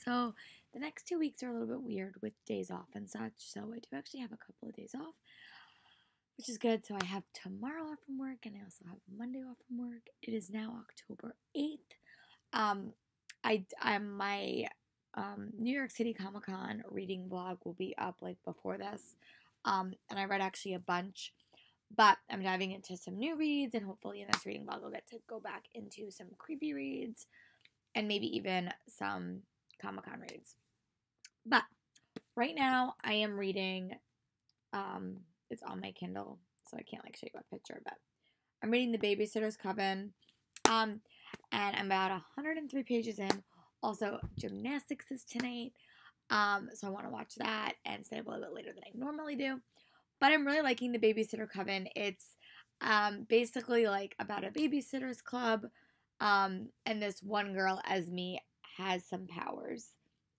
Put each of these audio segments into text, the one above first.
So the next 2 weeks are a little bit weird with days off and such. So I do actually have a couple of days off, which is good. So I have tomorrow off from work, and I also have Monday off from work. It is now October 8th. I'm my New York City Comic Con reading vlog will be up like before this. And I read actually a bunch, but I'm diving into some new reads, and hopefully in this reading vlog I'll get to go back into some creepy reads and maybe even some Comic Con reads. But right now I am reading, it's on my Kindle, so I can't like show you a picture, but I'm reading The Babysitter's Coven, and I'm about 103 pages in. Also, gymnastics is tonight, so I want to watch that and stay up a little bit later than I normally do. But I'm really liking The Babysitter Coven. It's basically like about a babysitter's club, and this one girl, Esme, has some powers,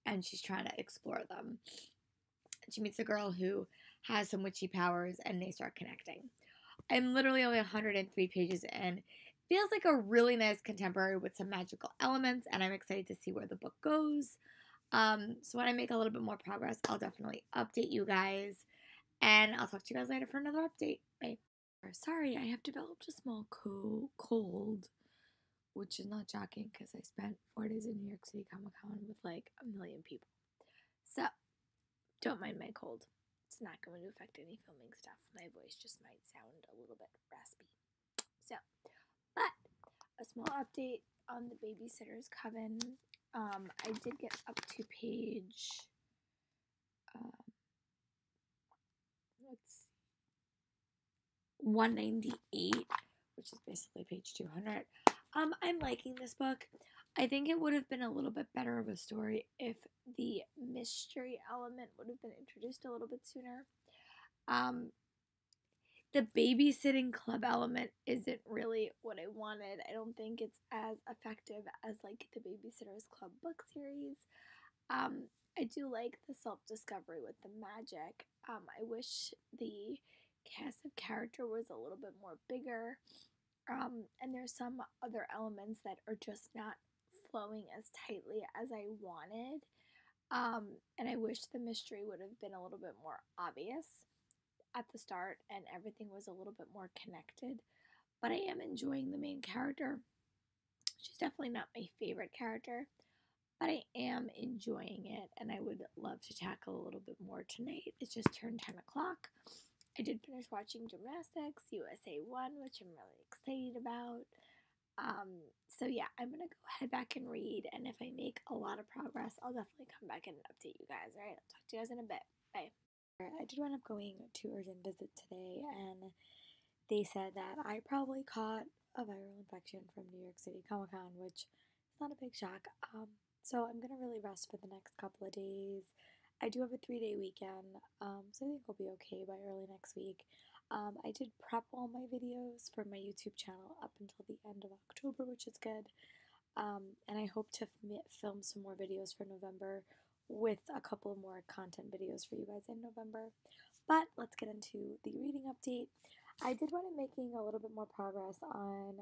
and she's trying to explore them. She meets a girl who has some witchy powers, and they start connecting. I'm literally only 103 pages in. Feels like a really nice contemporary with some magical elements, and I'm excited to see where the book goes. So when I make a little bit more progress, I'll definitely update you guys, and I'll talk to you guys later for another update. Bye. Sorry, I have developed a small cold, which is not shocking because I spent 4 days in New York City Comic Con with like a million people. So, don't mind my cold. It's not going to affect any filming stuff. My voice just might sound a little bit raspy. So, but a small update on The Babysitter's Coven. I did get up to page, let's see, 198, which is basically page 200. I'm liking this book. I think it would have been a little bit better of a story if the mystery element would have been introduced a little bit sooner. The babysitting club element isn't really what I wanted. I don't think it's as effective as like the Babysitter's Club book series. I do like the self-discovery with the magic. I wish the cast of character was a little bit more bigger. And there's some other elements that are just not flowing as tightly as I wanted. And I wish the mystery would have been a little bit more obvious at the start and everything was a little bit more connected. But I am enjoying the main character. She's definitely not my favorite character, but I am enjoying it, and I would love to tackle a little bit more tonight. It's just turned 10 o'clock. I did finish watching Gymnastics, USA 1, which I'm really excited about. So yeah, I'm going to go head back and read, and if I make a lot of progress, I'll definitely come back and update you guys, alright? I'll talk to you guys in a bit. Bye. I did end up going to urgent visit today, and they said that I probably caught a viral infection from New York City Comic Con, which is not a big shock. So I'm going to really rest for the next couple of days. I do have a 3-day weekend, so I think I'll be okay by early next week. I did prep all my videos for my YouTube channel up until the end of October, which is good. And I hope to film some more videos for November with a couple of more content videos for you guys in November. But let's get into the reading update. I did want to making a little bit more progress on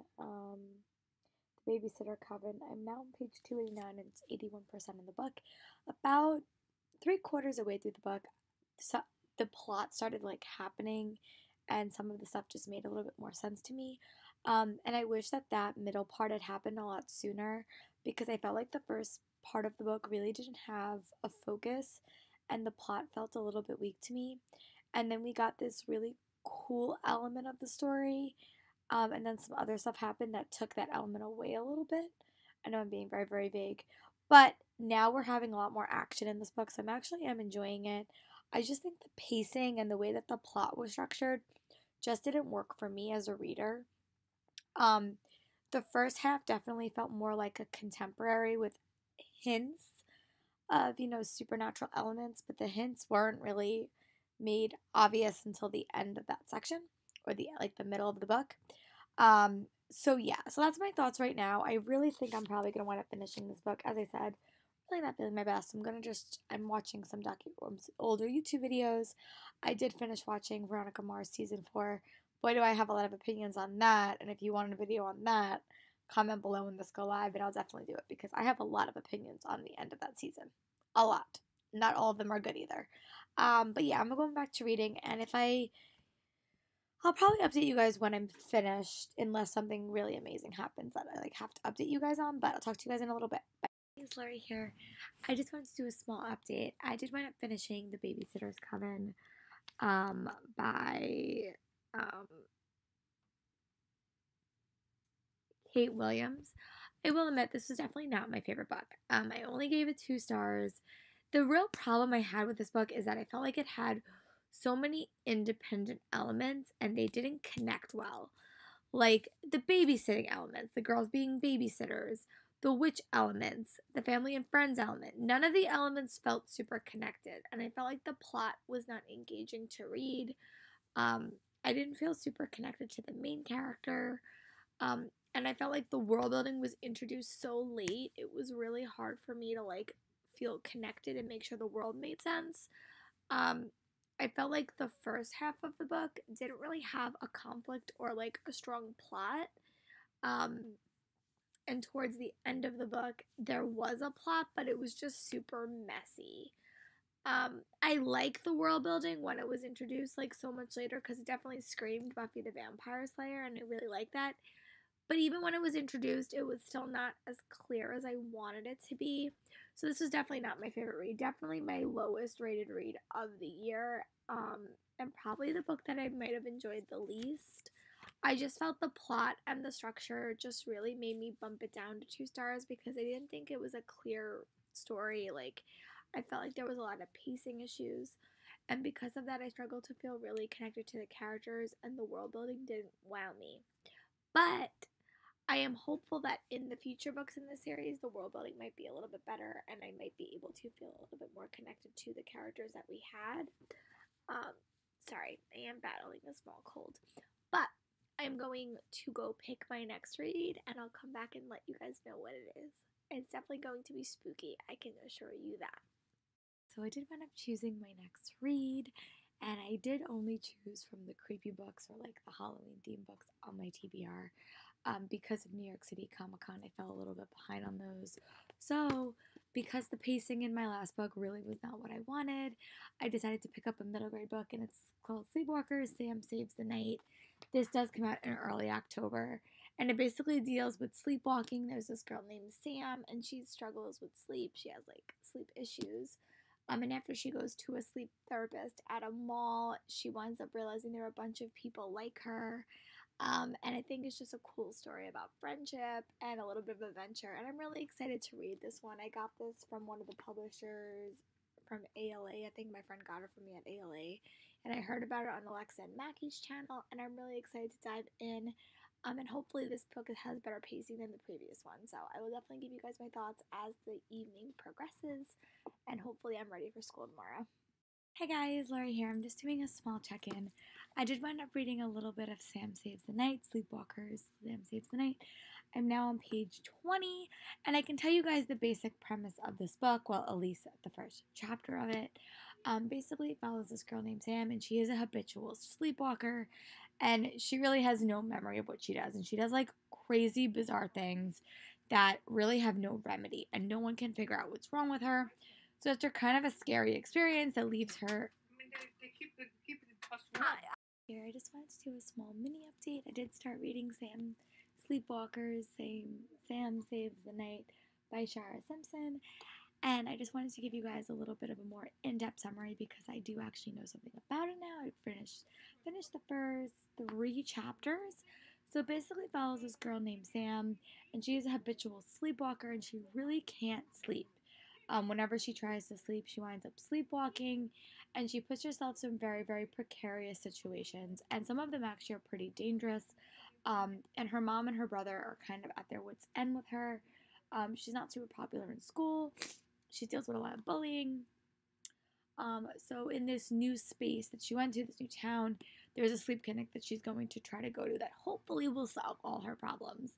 The Babysitter Coven. I'm now on page 289 and it's 81% in the book. About 3/4 away through the book, so the plot started like happening and some of the stuff just made a little bit more sense to me. And I wish that middle part had happened a lot sooner because I felt like the first part of the book really didn't have a focus and the plot felt a little bit weak to me. And then we got this really cool element of the story, and then some other stuff happened that took that element away a little bit. I know I'm being very, very vague, but now we're having a lot more action in this book, so I'm enjoying it. I just think the pacing and the way that the plot was structured just didn't work for me as a reader. The first half definitely felt more like a contemporary with hints of, supernatural elements, but the hints weren't really made obvious until the end of that section or the middle of the book. So that's my thoughts right now. I really think I'm probably gonna wind up finishing this book. As I said, really not feeling my best. I'm watching some older YouTube videos. I did finish watching Veronica Mars season 4. Boy, do I have a lot of opinions on that. And if you want a video on that, comment below when this go live, and I'll definitely do it because I have a lot of opinions on the end of that season. A lot. Not all of them are good either. But yeah, I'm going back to reading, and I'll probably update you guys when I'm finished, unless something really amazing happens that I like have to update you guys on. But I'll talk to you guys in a little bit. Bye. It's Lori here. I just wanted to do a small update. I did wind up finishing The Babysitter's Coven by Kate Williams. I will admit this was definitely not my favorite book. I only gave it 2 stars. The real problem I had with this book is that I felt like it had so many independent elements and they didn't connect well. Like the babysitting elements, the girls being babysitters, the witch elements, the family and friends element. None of the elements felt super connected, and I felt like the plot was not engaging to read. I didn't feel super connected to the main character. And I felt like the world building was introduced so late. It was really hard for me to like feel connected and make sure the world made sense. I felt like the first half of the book didn't really have a conflict or like a strong plot. And towards the end of the book, there was a plot, but it was just super messy. I like the world building when it was introduced like so much later because it definitely screamed Buffy the Vampire Slayer, and I really like that. But even when it was introduced, it was still not as clear as I wanted it to be. So this was definitely not my favorite read. Definitely my lowest rated read of the year. And probably the book that I might have enjoyed the least. I just felt the plot and the structure just really made me bump it down to 2 stars because I didn't think it was a clear story. Like, I felt like there was a lot of pacing issues. And because of that, I struggled to feel really connected to the characters, and the world building didn't wow me. But I am hopeful that in the future books in the series, the world building might be a little bit better, and I might be able to feel a little bit more connected to the characters that we had. Sorry, I am battling a small cold. But I'm going to go pick my next read, and I'll come back and let you guys know what it is. It's definitely going to be spooky, I can assure you that. So I did end up choosing my next read, and I did only choose from the creepy books or like the Halloween themed books on my TBR. Because of New York City Comic Con, I fell a little bit behind on those. So, because the pacing in my last book really was not what I wanted, I decided to pick up a middle grade book, and it's called Sleepwalkers, Sam Saves the Night. This does come out in early October, and it basically deals with sleepwalking. There's this girl named Sam, and she struggles with sleep. She has like sleep issues. And after she goes to a sleep therapist at a mall, she winds up realizing there are a bunch of people like her. And I think it's just a cool story about friendship and a little bit of adventure. And I'm really excited to read this one. I got this from one of the publishers from ALA. I think my friend got it from me at ALA. And I heard about it on Alexa and Mackie's channel. And I'm really excited to dive in. And hopefully this book has better pacing than the previous one. So I will definitely give you guys my thoughts as the evening progresses. And hopefully I'm ready for school tomorrow. Hey guys, Lori here. I'm just doing a small check-in. I did wind up reading a little bit of Sam Saves the Night, Sleepwalkers, Sam Saves the Night. I'm now on page 20, and I can tell you guys the basic premise of this book, well, at least the first chapter of it. Basically, it follows this girl named Sam, and she is a habitual sleepwalker, and she really has no memory of what she does, and she does, like, crazy, bizarre things that really have no remedy, and no one can figure out what's wrong with her. So after kind of a scary experience that leaves her... they keep it here, I just wanted to do a small mini update. I did start reading Sam Sleepwalkers, Sam Saves the Night by Shara Simpson. And I just wanted to give you guys a little bit of a more in-depth summary because I do actually know something about it now. I finished the first 3 chapters. So it basically follows this girl named Sam, and she is a habitual sleepwalker, and she really can't sleep. Whenever she tries to sleep, she winds up sleepwalking, and she puts herself in very, very precarious situations, and some of them actually are pretty dangerous. And her mom and her brother are kind of at their wits' end with her. She's not super popular in school. She deals with a lot of bullying. So in this new space that she went to, this new town, there's a sleep clinic that she's going to try to go to that hopefully will solve all her problems.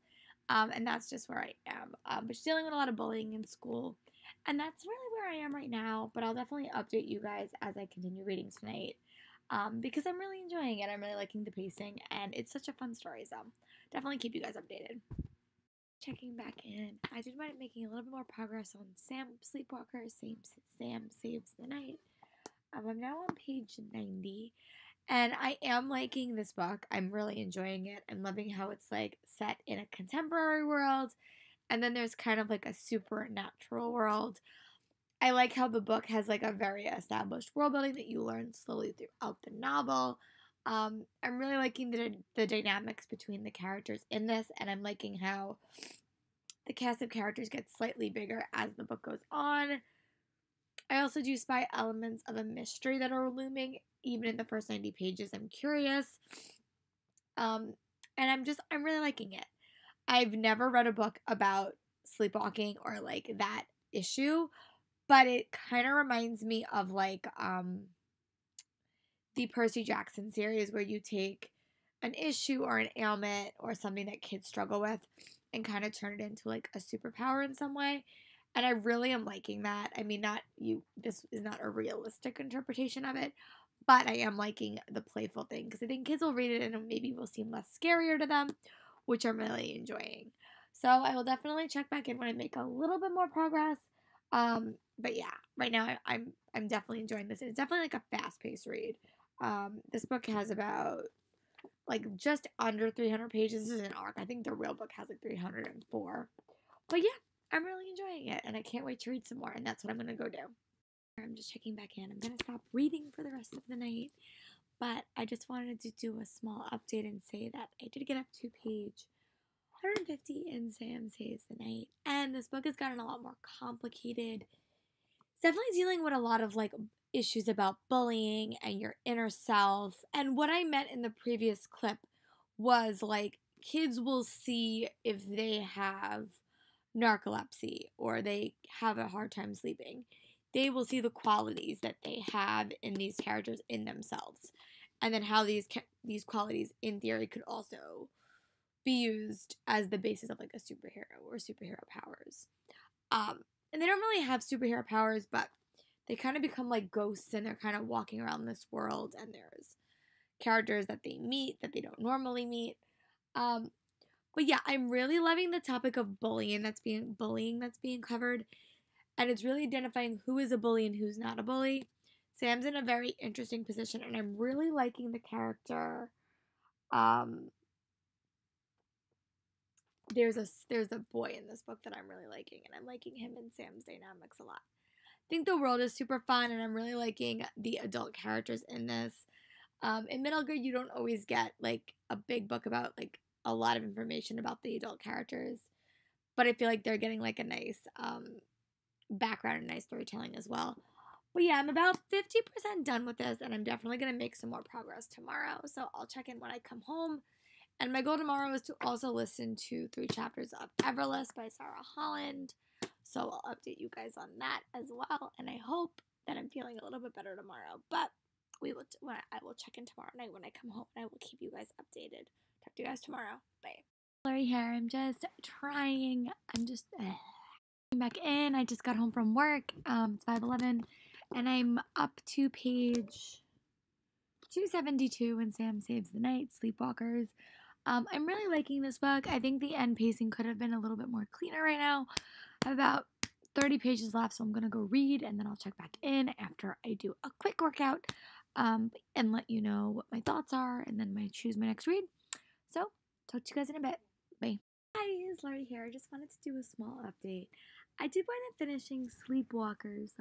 And that's just where I am. But she's dealing with a lot of bullying in school. And that's really where I am right now. But I'll definitely update you guys as I continue reading tonight. Because I'm really enjoying it. I'm really liking the pacing. And it's such a fun story. So definitely keep you guys updated. checking back in. I did mind making a little bit more progress on Sam Sleepwalker, Sam Saves the Night. I'm now on page 90, and I am liking this book. I'm really enjoying it. I'm loving how it's like set in a contemporary world, and then there's kind of like a supernatural world. I like how the book has like a very established world building that you learn slowly throughout the novel. I'm really liking the dynamics between the characters in this, and I'm liking how the cast of characters gets slightly bigger as the book goes on. I also do spy elements of a mystery that are looming, even in the first 90 pages. I'm curious. And I'm really liking it. I've never read a book about sleepwalking or like that issue, but it kind of reminds me of like the Percy Jackson series, where you take an issue or an ailment or something that kids struggle with and kind of turn it into like a superpower in some way. And I really am liking that. I mean, this is not a realistic interpretation of it, but I am liking the playful thing because I think kids will read it and maybe will seem less scarier to them, which I'm really enjoying. So I will definitely check back in when I make a little bit more progress. But yeah, right now I'm definitely enjoying this. It's definitely like a fast-paced read. This book has about like just under 300 pages. This is an arc. I think the real book has like 304. But yeah, I'm really enjoying it, and I can't wait to read some more, and that's what I'm going to go do. I'm just checking back in. I'm going to stop reading for the rest of the night, but I just wanted to do a small update and say that I did get up to page 150 in Sam Saves the Night, and this book has gotten a lot more complicated. It's definitely dealing with a lot of like issues about bullying and your inner self, and what I meant in the previous clip was like kids will see if they have narcolepsy or they have a hard time sleeping. They will see the qualities that they have in these characters in themselves, and then how these qualities in theory could also be used as the basis of like a superhero or superhero powers. And they don't really have superhero powers, but they kind of become like ghosts, and they're kind of walking around this world, and there's characters that they meet that they don't normally meet. But yeah, I'm really loving the topic of bullying that's being covered, and it's really identifying who is a bully and who's not a bully. Sam's in a very interesting position, and I'm really liking the character. There's a boy in this book that I'm really liking, and I'm liking him and Sam's dynamics a lot. I think the world is super fun, and I'm really liking the adult characters in this. In middle grade, you don't always get like a big book about like a lot of information about the adult characters, but I feel like they're getting like a nice background and nice storytelling as well. But yeah, I'm about 50% done with this, and I'm definitely going to make some more progress tomorrow, so I'll check in when I come home. And my goal tomorrow is to also listen to 3 chapters of Everlist by Sarah Holland, so I'll update you guys on that as well, and I hope that I'm feeling a little bit better tomorrow, but I will check in tomorrow night when I come home, and I will keep you guys updated. Talk to you guys tomorrow. Bye. Lori here. I'm just getting back in. I just got home from work. It's 5:11, and I'm up to page 272 in Sam Saves the Night, Sleepwalkers. I'm really liking this book. I think the end pacing could have been a little bit more cleaner right now. I have about 30 pages left, so I'm going to go read, and then I'll check back in after I do a quick workout and let you know what my thoughts are, and then choose my next read. So, talk to you guys in a bit. Bye. Hi, it's Lori here. I just wanted to do a small update. I did wind up finishing Sleepwalkers,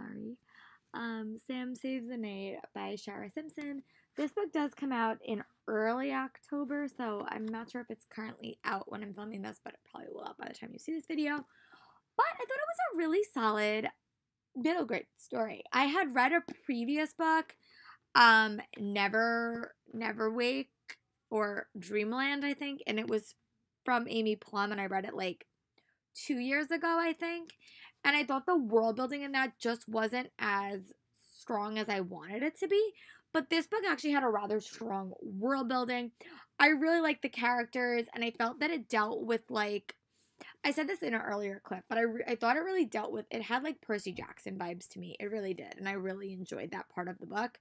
Sam Saves the Night by Shara Simpson. This book does come out in early October, so I'm not sure if it's currently out when I'm filming this, but it probably will out by the time you see this video. But I thought it was a really solid, middle grade story. I had read a previous book, Neverwake or Dreamland, I think, and it was from Amy Plum, and I read it like 2 years ago, I think. And I thought the world building in that just wasn't as strong as I wanted it to be. But this book actually had a rather strong world building. I really liked the characters, and I felt that it dealt with like, I said this in an earlier clip, but I thought it really dealt with, it had like Percy Jackson vibes to me. It really did, and I really enjoyed that part of the book.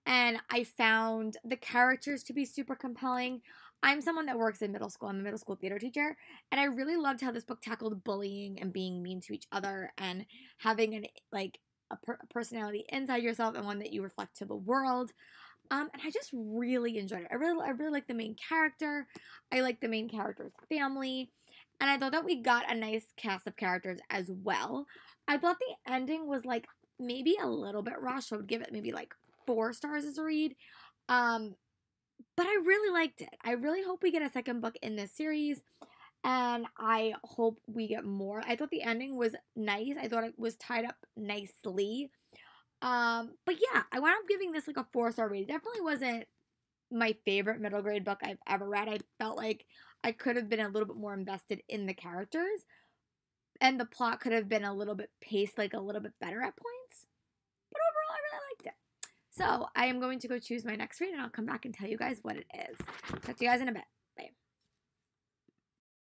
And I found the characters to be super compelling. I'm someone that works in middle school. I'm a middle school theater teacher, and I really loved how this book tackled bullying and being mean to each other and having a personality inside yourself and one that you reflect to the world. And I just really enjoyed it. I really like the main character. I like the main character's family. And I thought that we got a nice cast of characters as well. I thought the ending was like maybe a little bit rushed. I would give it maybe like 4 stars as a read. But I really liked it. I really hope we get a second book in this series. And I hope we get more. I thought the ending was nice. I thought it was tied up nicely. But yeah, I wound up giving this like a 4-star rating. It definitely wasn't my favorite middle grade book I've ever read. I felt like I could have been a little bit more invested in the characters, and the plot could have been a little bit paced like a little bit better at points. But overall, I really liked it. So I am going to go choose my next read, and I'll come back and tell you guys what it is. Talk to you guys in a bit. Bye.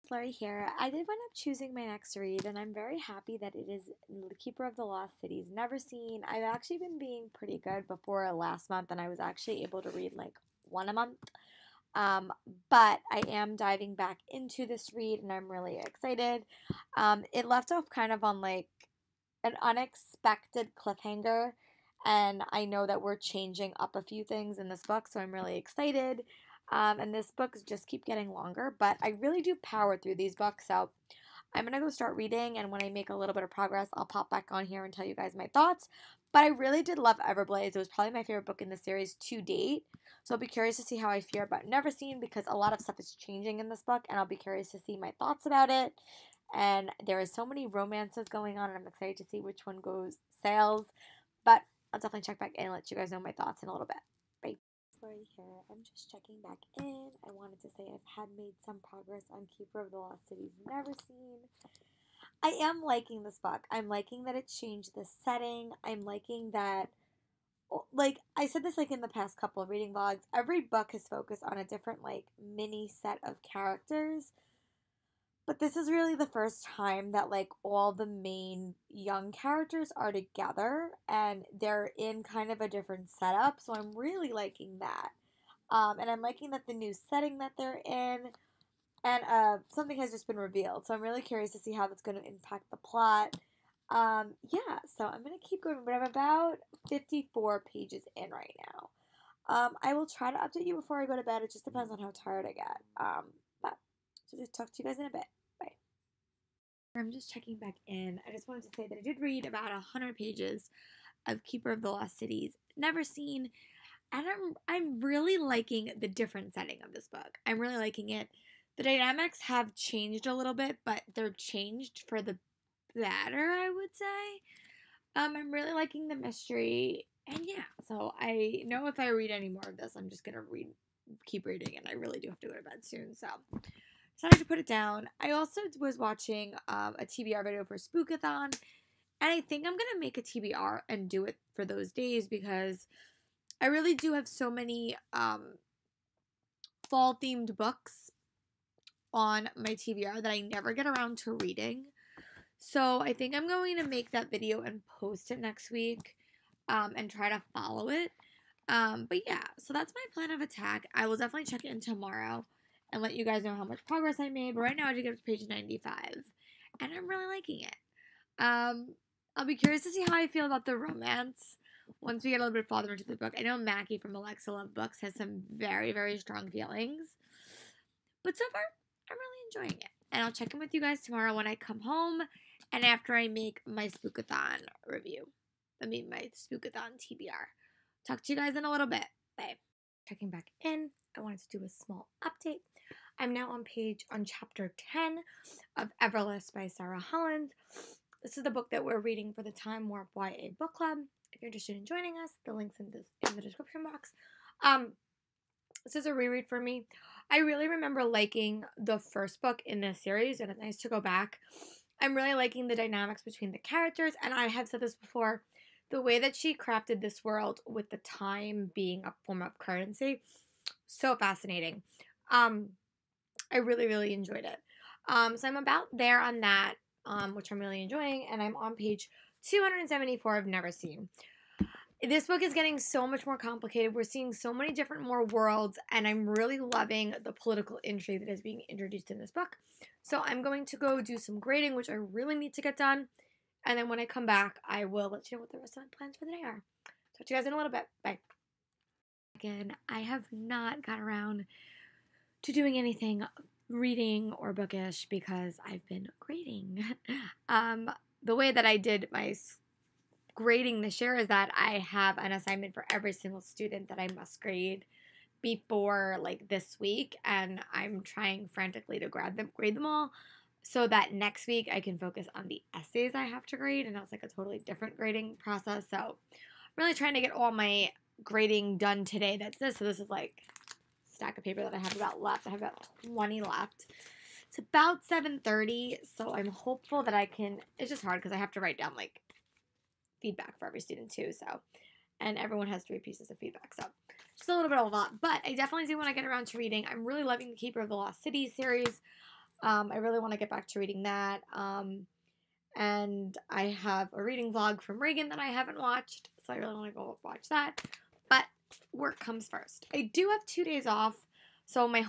Flurry here. I did wind up choosing my next read, and I'm very happy that it is The Keeper of the Lost Cities Neverseen. I've actually been being pretty good before last month, and I was actually able to read like 1 a month. But I am diving back into this read, and I'm really excited. It left off kind of on like an unexpected cliffhanger, and I know that we're changing up a few things in this book, so I'm really excited. And this books just keep getting longer, but I really do power through these books, so I'm going to go start reading, and when I make a little bit of progress, I'll pop back on here and tell you guys my thoughts. But I really did love Everblaze. It was probably my favorite book in the series to date, so I'll be curious to see how I feel about Neverseen, because a lot of stuff is changing in this book, and I'll be curious to see my thoughts about it. And there is so many romances going on, and I'm excited to see which one goes sales. But I'll definitely check back in and let you guys know my thoughts in a little bit. Bye. Flurry here. I'm just checking back in. I wanted to say I've had made some progress on Keeper of the Lost Cities Neverseen. I am liking this book. I'm liking that it changed the setting. I'm liking that, like, I said this like in the past couple of reading vlogs, every book is focused on a different like mini set of characters. But this is really the first time that like all the main young characters are together and they're in kind of a different setup. So I'm really liking that. And I'm liking that the new setting that they're in, and something has just been revealed. So I'm really curious to see how that's going to impact the plot. Yeah, so I'm going to keep going, but I'm about 54 pages in right now. I will try to update you before I go to bed. It just depends on how tired I get. But so just talk to you guys in a bit. Bye. I'm just checking back in. I just wanted to say that I did read about 100 pages of Keeper of the Lost Cities Neverseen, and I'm really liking the different setting of this book. I'm really liking it. The dynamics have changed a little bit, but they're changed for the better, I would say. I'm really liking the mystery, and yeah, so I know if I read any more of this, I'm just gonna keep reading, and I really do have to go to bed soon, so decided to put it down. I also was watching a TBR video for Spookathon, and I think I'm gonna make a TBR and do it for those days because I really do have so many fall themed books on my TBR that I never get around to reading. So I think I'm going to make that video and post it next week and try to follow it. But yeah, so that's my plan of attack. I will definitely check in tomorrow and let you guys know how much progress I made. But right now I did get to page 95 and I'm really liking it. I'll be curious to see how I feel about the romance once we get a little bit farther into the book. I know Mackie from Alexa Love Books has some very, very strong feelings. But so far, I'm really enjoying it. And I'll check in with you guys tomorrow when I come home and after I make my Spookathon review. I mean, my Spookathon TBR. Talk to you guys in a little bit. Bye. Checking back in, I wanted to do a small update. I'm now on chapter 10 of Everlist by Sarah Holland. This is the book that we're reading for the Time Warp YA Book Club. If you're interested in joining us, the link's in the description box. This is a reread for me. I really remember liking the first book in this series, and it's nice to go back. I'm really liking the dynamics between the characters, and I have said this before, the way that she crafted this world with the time being a form of currency, so fascinating. I really, really enjoyed it. So I'm about there on that, which I'm really enjoying, and I'm on page 274 of Neverseen. this book is getting so much more complicated. We're seeing so many different more worlds, and I'm really loving the political intrigue that is being introduced in this book. So I'm going to go do some grading, which I really need to get done. And then when I come back, I will let you know what the rest of my plans for the day are. Talk to you guys in a little bit. Bye. Again, I have not got around to doing anything reading or bookish because I've been grading. The way that I did my grading this year is that I have an assignment for every single student that I must grade before like this week, and I'm trying frantically to grade them all so that next week I can focus on the essays I have to grade, and that's like a totally different grading process. So I'm really trying to get all my grading done today. So this is like a stack of paper that I have about left. I have about 20 left. It's about 7:30, so I'm hopeful that I can. It's just hard because I have to write down like feedback for every student too, so, and everyone has 3 pieces of feedback, so just a little bit of a lot, but I definitely do want to get around to reading. I'm really loving the Keeper of the Lost City series. I really want to get back to reading that, and I have a reading vlog from Reagan that I haven't watched, so I really want to go watch that, but work comes first. I do have 2 days off, so my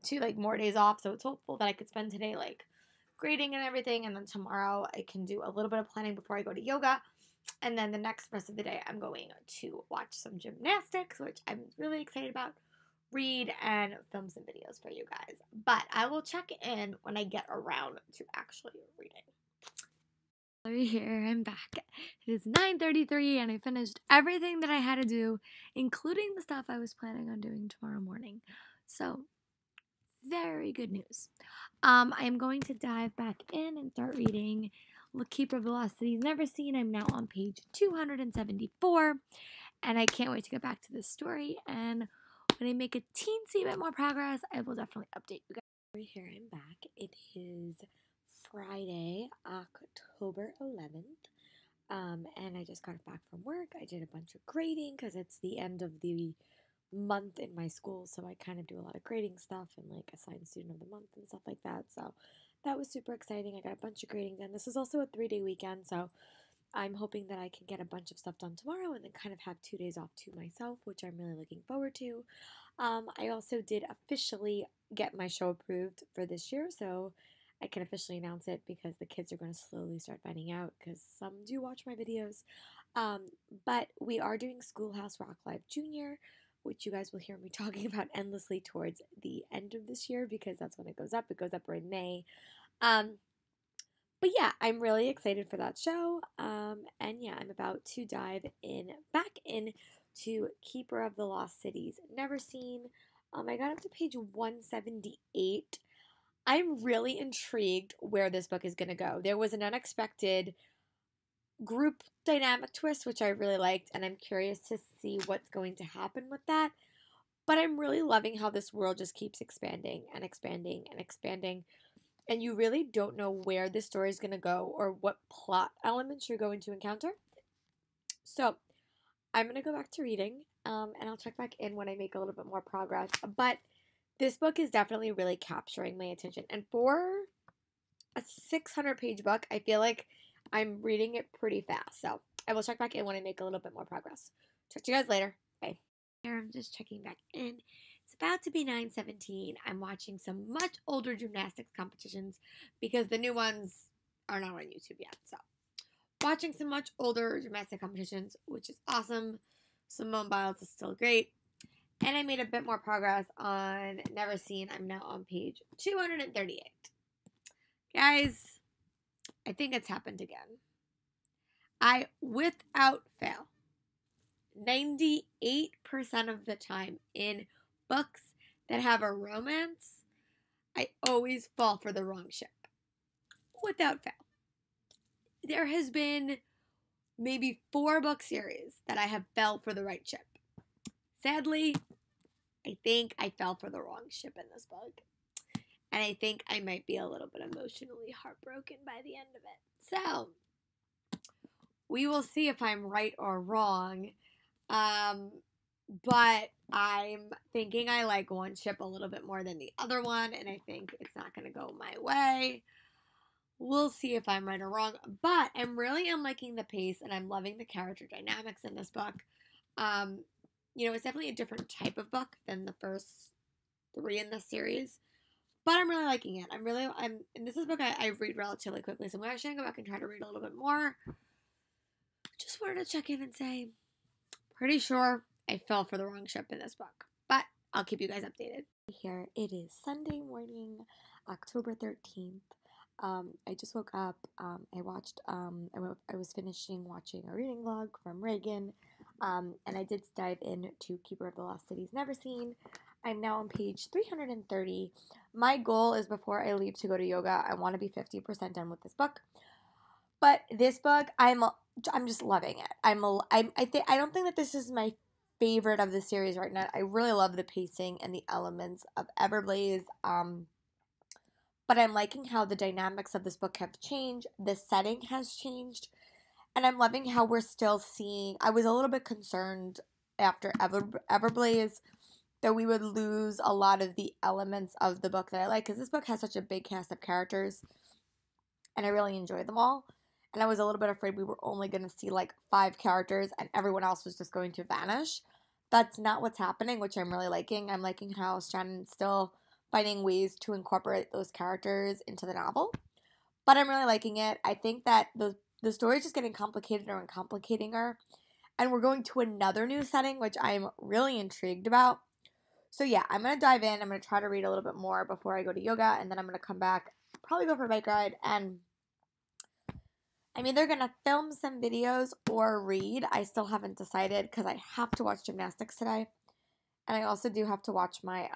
2 like more days off, so it's hopeful that I could spend today like grading and everything, and then tomorrow I can do a little bit of planning before I go to yoga. And then the rest of the day, I'm going to watch some gymnastics, which I'm really excited about, read, and film some videos for you guys. But I will check in when I get around to actually reading. Here, I'm back. It is 9:33, and I finished everything that I had to do, including the stuff I was planning on doing tomorrow morning. So, very good news. I am going to dive back in and start reading Keeper of the Lost Cities Neverseen. I'm now on page 274, and I can't wait to get back to this story. And when I make a teensy bit more progress, I will definitely update you guys. Here, I'm back. It is Friday, October 11th, and I just got back from work. I did a bunch of grading because it's the end of the month in my school, so I kind of do a lot of grading stuff and like assign student of the month and stuff like that. So that was super exciting. I got a bunch of grading done. This is also a 3-day weekend, so I'm hoping that I can get a bunch of stuff done tomorrow and then kind of have 2 days off to myself, which I'm really looking forward to. I also did officially get my show approved for this year, so I can officially announce it because the kids are going to slowly start finding out because some do watch my videos. But we are doing Schoolhouse Rock Live Junior, which you guys will hear me talking about endlessly towards the end of this year because that's when it goes up. It goes up in May. But yeah, I'm really excited for that show. And yeah, I'm about to dive back in to Keeper of the Lost Cities Neverseen. I got up to page 178. I'm really intrigued where this book is going to go. There was an unexpected group dynamic twist, which I really liked, and I'm curious to see what's going to happen with that. But I'm really loving how this world just keeps expanding and expanding and expanding, and you really don't know where this story is going to go or what plot elements you're going to encounter. So I'm going to go back to reading, and I'll check back in when I make a little bit more progress. But this book is definitely really capturing my attention. And for a 600-page book, I feel like I'm reading it pretty fast. So I will check back in when I make a little bit more progress. Talk to you guys later. Bye. Here, I'm just checking back in. It's about to be 9:17. I'm watching some much older gymnastics competitions because the new ones are not on YouTube yet. So watching some much older gymnastic competitions, which is awesome. Simone Biles is still great. And I made a bit more progress on Neverseen. I'm now on page 238. Guys, I think it's happened again. I, without fail, 98% of the time in books that have a romance, I always fall for the wrong ship. Without fail. There has been maybe 4 book series that I have fell for the right ship. Sadly, I think I fell for the wrong ship in this book. And I think I might be a little bit emotionally heartbroken by the end of it. So, we will see if I'm right or wrong. But I'm thinking I like one ship a little bit more than the other one. And I think it's not going to go my way. We'll see if I'm right or wrong, but I really am liking the pace and I'm loving the character dynamics in this book. It's definitely a different type of book than the first 3 in this series, but I'm really liking it. And this is a book I read relatively quickly, so I'm actually gonna go back and try to read a little bit more. Just wanted to check in and say, pretty sure I fell for the wrong ship in this book, but I'll keep you guys updated. Here it is Sunday morning, October 13th. I just woke up. I was finishing watching a reading vlog from Reagan, and I did dive into Keeper of the Lost Cities Never Seen. I'm now on page 330. My goal is before I leave to go to yoga, I want to be 50% done with this book. But this book, I'm just loving it. I don't think that this is my favorite of the series right now. I really love the pacing and the elements of Everblaze. But I'm liking how the dynamics of this book have changed. The setting has changed. And I'm loving how we're still seeing. I was a little bit concerned after Everblaze that we would lose a lot of the elements of the book that I like. Because this book has such a big cast of characters. And I really enjoy them all. And I was a little bit afraid we were only going to see like 5 characters and everyone else was just going to vanish. That's not what's happening, which I'm really liking. I'm liking how Shannon's still finding ways to incorporate those characters into the novel. But I'm really liking it. I think that the story is just getting complicated and complicating her. And we're going to another new setting, which I'm really intrigued about. So yeah, I'm going to dive in. I'm going to try to read a little bit more before I go to yoga. And then I'm going to come back, probably go for a bike ride. And I'm either going to film some videos or read. I still haven't decided because I have to watch gymnastics today. And I also do have to watch my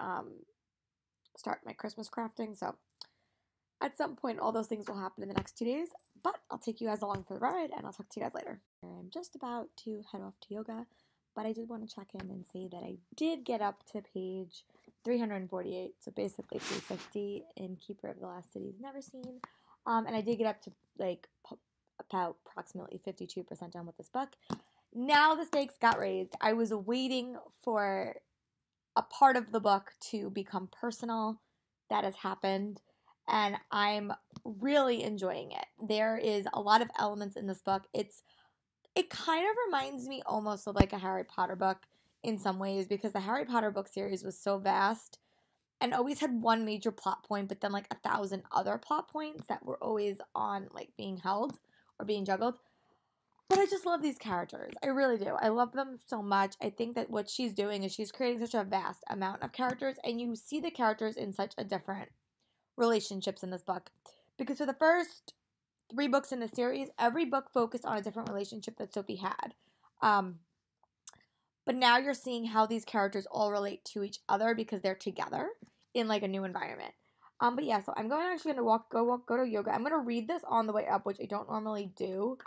start my Christmas crafting, so at some point all those things will happen in the next 2 days, but I'll take you guys along for the ride and I'll talk to you guys later. I'm just about to head off to yoga, but I did want to check in and say that I did get up to page 348, so basically 350 in Keeper of the Lost Cities Never Seen, and I did get up to like about approximately 52% done with this book. Now the stakes got raised. I was waiting for a part of the book to become personal. That has happened, and I'm really enjoying it. There is a lot of elements in this book. It kind of reminds me almost of like a Harry Potter book in some ways, because the Harry Potter book series was so vast and always had one major plot point, but then like 1,000 other plot points that were always on like being held or being juggled. But I just love these characters. I really do. I love them so much. I think that what she's doing is she's creating such a vast amount of characters, and you see the characters in such a different relationships in this book. Because for the first 3 books in the series, every book focused on a different relationship that Sophie had. But now you're seeing how these characters all relate to each other because they're together in like a new environment. But yeah, so I'm actually going to go to yoga. I'm going to read this on the way up, which I don't normally do.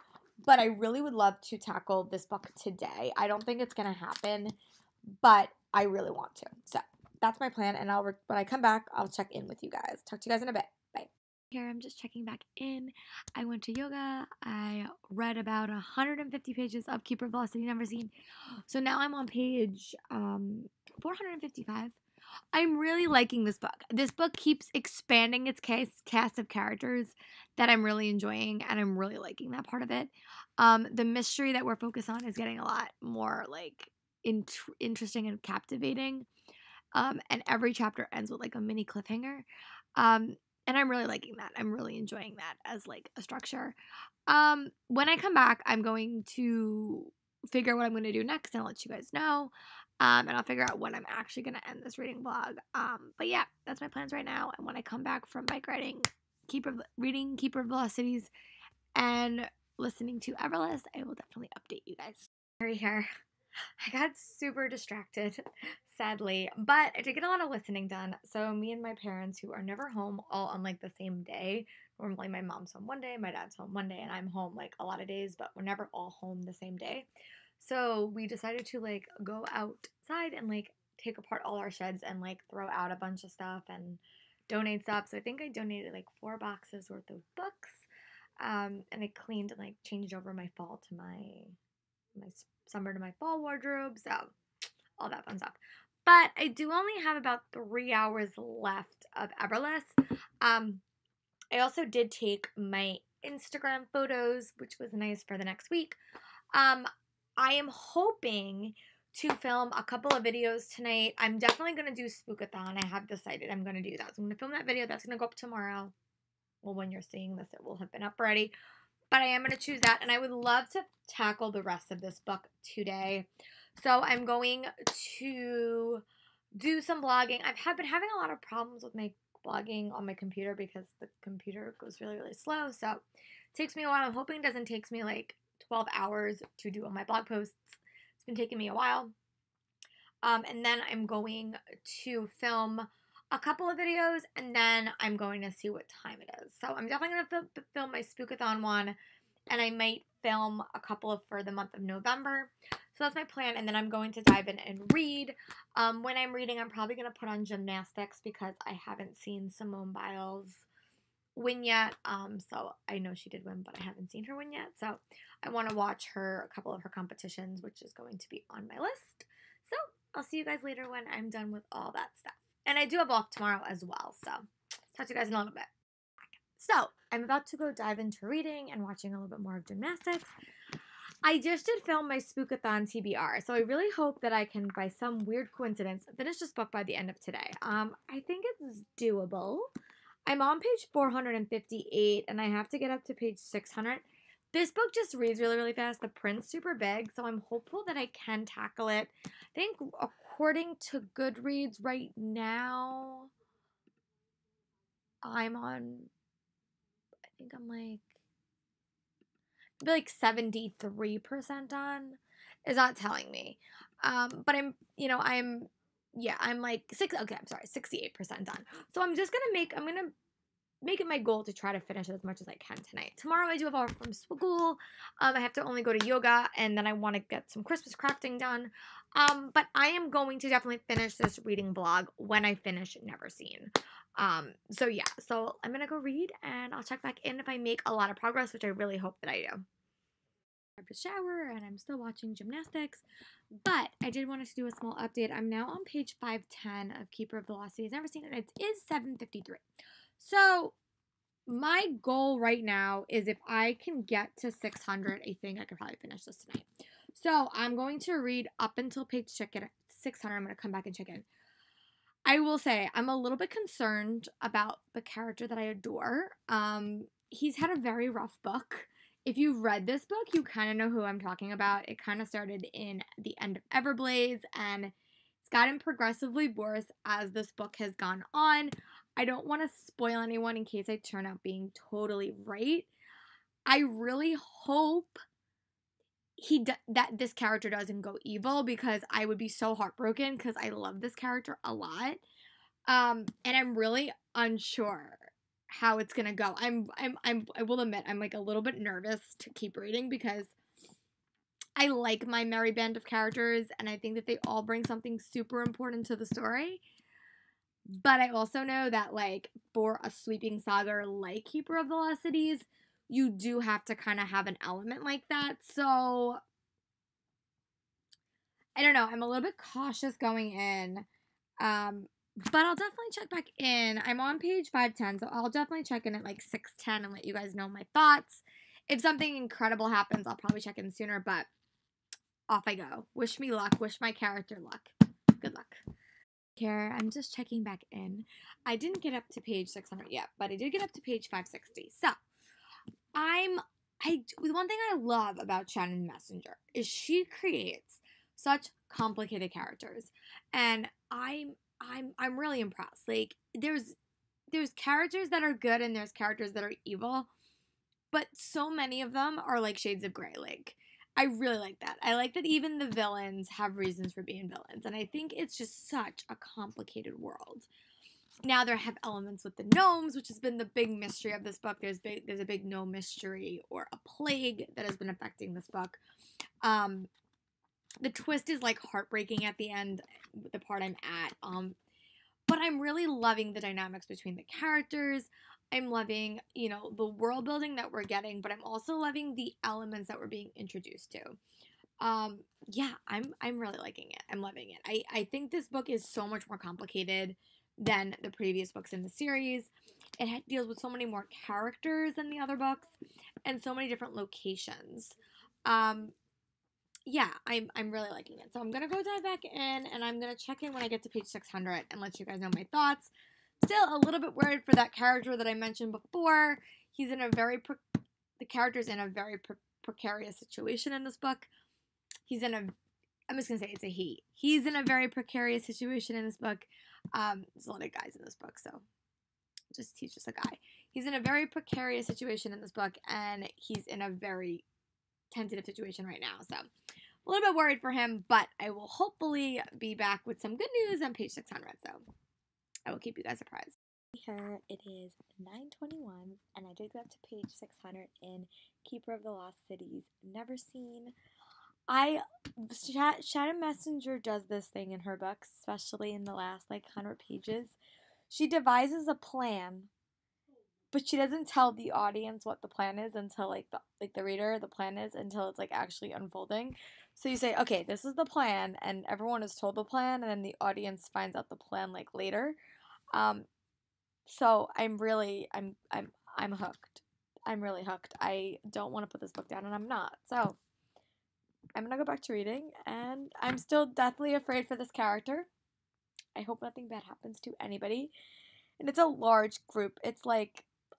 But I really would love to tackle this book today. I don't think it's going to happen, but I really want to. So that's my plan, and when I come back, I'll check in with you guys. Talk to you guys in a bit. Bye. Here, I'm just checking back in. I went to yoga. I read about 150 pages of Keeper of the Lost Cities Never Seen. So now I'm on page 455. I'm really liking this book. This book keeps expanding its cast of characters that I'm really enjoying, and I'm really liking that part of it. The mystery that we're focused on is getting a lot more like interesting and captivating. And every chapter ends with like a mini cliffhanger. And I'm really liking that. I'm really enjoying that as like a structure. When I come back, I'm going to figure out what I'm going to do next and I'll let you guys know. And I'll figure out when I'm actually going to end this reading vlog. But yeah, that's my plans right now. And when I come back from bike riding, reading Keeper of the Lost Cities, and listening to Everless, I will definitely update you guys. Here. I got super distracted, sadly, but I did get a lot of listening done. So me and my parents, who are never home all on like the same day, normally my mom's home one day, my dad's home one day, and I'm home like a lot of days, but we're never all home the same day. So we decided to like go outside and like take apart all our sheds and like throw out a bunch of stuff and donate stuff. So I think I donated like 4 boxes worth of books. And I cleaned and like changed over my fall to my summer to my fall wardrobe. So all that fun stuff. But I do only have about 3 hours left of Everless. I also did take my Instagram photos, which was nice for the next week. I am hoping to film a couple of videos tonight. I'm definitely going to do Spookathon. I have decided I'm going to do that. So I'm going to film that video. That's going to go up tomorrow. Well, when you're seeing this, it will have been up already. But I am going to choose that. And I would love to tackle the rest of this book today. So I'm going to do some blogging. I've been having a lot of problems with my blogging on my computer because the computer goes really, really slow. So it takes me a while. I'm hoping it doesn't take me like 12 hours to do all my blog posts. It's been taking me a while. And then I'm going to film a couple of videos, and then I'm going to see what time it is. So I'm definitely going to film my Spookathon one, and I might film a couple for the month of November. So that's my plan, and then I'm going to dive in and read. When I'm reading, I'm probably going to put on gymnastics because I haven't seen Simone Biles win yet. So I know she did win, but I haven't seen her win yet. So I want to watch a couple of her competitions, which is going to be on my list. So I'll see you guys later when I'm done with all that stuff. And I do have off tomorrow as well, so talk to you guys in a little bit. So I'm about to go dive into reading and watching a little bit more of gymnastics. I just did film my Spookathon TBR, so I really hope that I can, by some weird coincidence, finish this book by the end of today. I think it's doable. I'm on page 458, and I have to get up to page 600. This book just reads really, really fast. The print's super big, so I'm hopeful that I can tackle it. I think according to Goodreads right now, I'm like 73% on. Is not telling me. But I'm like 68% done. So I'm gonna make it my goal to try to finish as much as I can tonight. Tomorrow I do have off from school. I have to only go to yoga, and then I want to get some Christmas crafting done. But I am going to definitely finish this reading blog when I finish Neverseen. So yeah, so I'm gonna go read, and I'll check back in if I make a lot of progress, which I really hope that I do. I have to shower, and I'm still watching gymnastics, but I did want to do a small update. I'm now on page 510 of Keeper of Velocity's Neverseen, and it is 7:53. So my goal right now is if I can get to 600, I think I could probably finish this tonight. So I'm going to read up until page 600. I'm going to come back and check in. I will say I'm a little bit concerned about the character that I adore. He's had a very rough book. If you've read this book, you kind of know who I'm talking about. It kind of started in the end of Everblades, and it's gotten progressively worse as this book has gone on. I don't want to spoil anyone in case I turn out being totally right. I really hope that this character doesn't go evil, because I would be so heartbroken because I love this character a lot. And I'm really unsure how it's gonna go. I will admit I'm like a little bit nervous to keep reading because I like my merry band of characters, and I think that they all bring something super important to the story. But I also know that, like, for a sweeping saga like Keeper of Velocities, you do have to kind of have an element like that. So, I don't know. I'm a little bit cautious going in. But I'll definitely check back in. I'm on page 510, so I'll definitely check in at, like, 610 and let you guys know my thoughts. If something incredible happens, I'll probably check in sooner, but off I go. Wish me luck. Wish my character luck. Good luck. Here, I'm just checking back in. I didn't get up to page 600 yet, but I did get up to page 560. So, the one thing I love about Shannon Messenger is she creates such complicated characters, and I'm really impressed. Like, there's characters that are good and there's characters that are evil, but so many of them are like shades of gray. Like, I really like that. I like that even the villains have reasons for being villains. And I think it's just such a complicated world. Now there have elements with the gnomes, which has been the big mystery of this book. There's a big gnome mystery or a plague that has been affecting this book. The twist is like heartbreaking at the end, the part I'm at. But I'm really loving the dynamics between the characters. I'm loving, the world building that we're getting, but I'm also loving the elements that we're being introduced to. Yeah, I'm really liking it. I'm loving it. I think this book is so much more complicated than the previous books in the series. it deals with so many more characters than the other books and so many different locations. Yeah, I'm really liking it. So I'm gonna go dive back in, and I'm gonna check in when I get to page 600 and let you guys know my thoughts. Still a little bit worried for that character that I mentioned before. He's in a very the character's in a very precarious situation in this book. I'm just gonna say it's a he. He's in a very precarious situation in this book. There's a lot of guys in this book, so he's just a guy. He's in a very precarious situation in this book, and he's in a very tentative situation right now. So a little bit worried for him, but I will hopefully be back with some good news on page 600. So I will keep you guys surprised. Here it is 9:21, and I did go up to page 600 in Keeper of the Lost Cities, Never Seen. Shannon Messenger does this thing in her books, especially in the last 100 pages. She devises a plan, but she doesn't tell the audience what the plan is until the reader, the plan is until it's actually unfolding. So you say, okay, this is the plan, and everyone is told the plan, and then the audience finds out the plan later. So I'm hooked. I'm really hooked. I don't want to put this book down, and I'm not. So I'm gonna go back to reading, and I'm still deathly afraid for this character. I hope nothing bad happens to anybody. And it's a large group. It's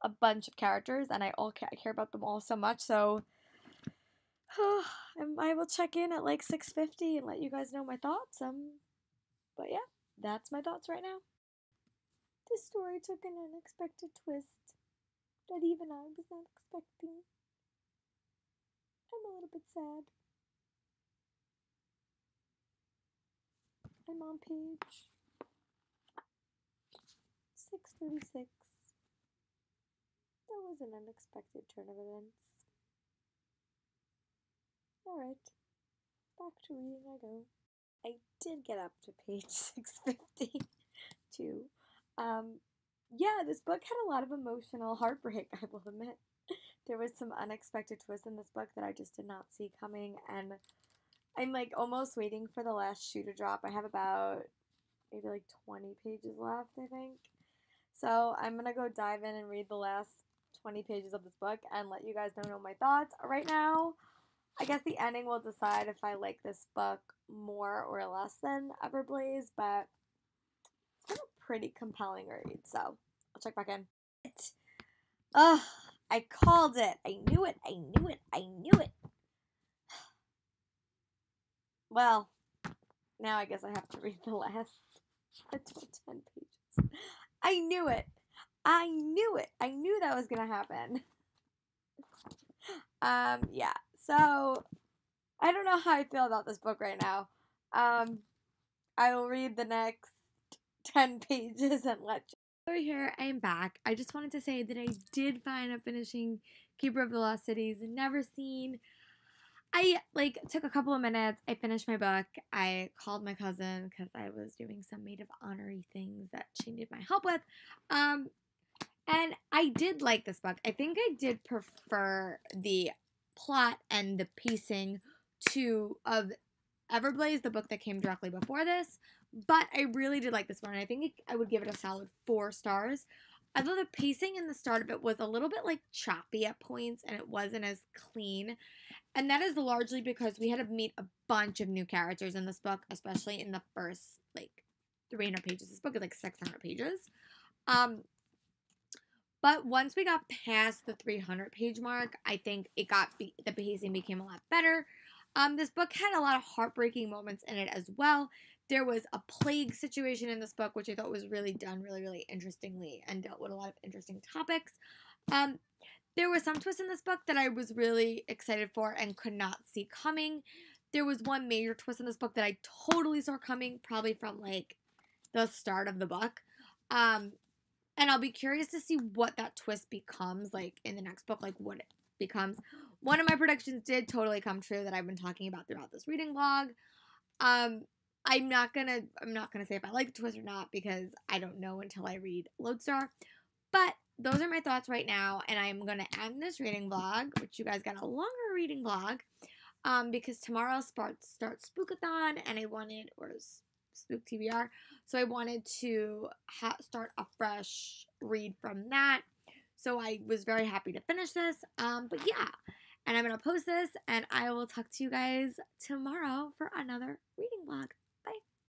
a bunch of characters, and I care about them all so much. So I will check in at 6:50 and let you guys know my thoughts. But yeah, that's my thoughts right now. This story took an unexpected twist that even I was not expecting. I'm a little bit sad. I'm on page 636. That was an unexpected turn of events. Alright, back to reading I go. I did get up to page 652. Yeah, this book had a lot of emotional heartbreak, I will admit. There was some unexpected twists in this book that I just did not see coming, and I'm almost waiting for the last shoe to drop. I have about maybe 20 pages left, I think. So I'm gonna go dive in and read the last 20 pages of this book and let you guys know my thoughts. Right now, I guess the ending will decide if I like this book more or less than Everblaze, but it's been a pretty compelling read, so I'll check back in. Ugh, I called it. I knew it. I knew it. I knew it. Well, now I guess I have to read the last 10 pages. I knew it. I knew it. I knew that was gonna happen. Yeah. So, I don't know how I feel about this book right now. I will read the next 10 pages and let you. Over here, I am back. I just wanted to say that I did find up finishing Keeper of the Lost Cities, Never Seen. I took a couple of minutes. I finished my book. I called my cousin because I was doing some maid of honor-y things that she needed my help with. And I did like this book. I think I did prefer the plot and the pacing of Everblaze, the book that came directly before this. But I really did like this one. I think I would give it a solid 4 stars. Although the pacing in the start of it was a little bit choppy at points and it wasn't as clean. And that is largely because we had to meet a bunch of new characters in this book, especially in the first 300 pages. This book is 600 pages. But once we got past the 300 page mark, I think the pacing became a lot better. This book had a lot of heartbreaking moments in it as well. There was a plague situation in this book, which I thought was really done really, really interestingly and dealt with a lot of interesting topics. There were some twists in this book that I was really excited for and could not see coming. There was one major twist in this book that I totally saw coming, probably from the start of the book. And I'll be curious to see what that twist becomes in the next book, what it becomes. One of my predictions did totally come true that I've been talking about throughout this reading vlog. I'm not gonna say if I like the twist or not because I don't know until I read Lodestar. But those are my thoughts right now, and I'm gonna end this reading vlog, which you guys got a longer reading vlog, because tomorrow starts Spookathon, and I wanted, or Spook TBR. So I wanted to start a fresh read from that. So I was very happy to finish this. But yeah, and I'm going to post this, and I will talk to you guys tomorrow for another reading vlog.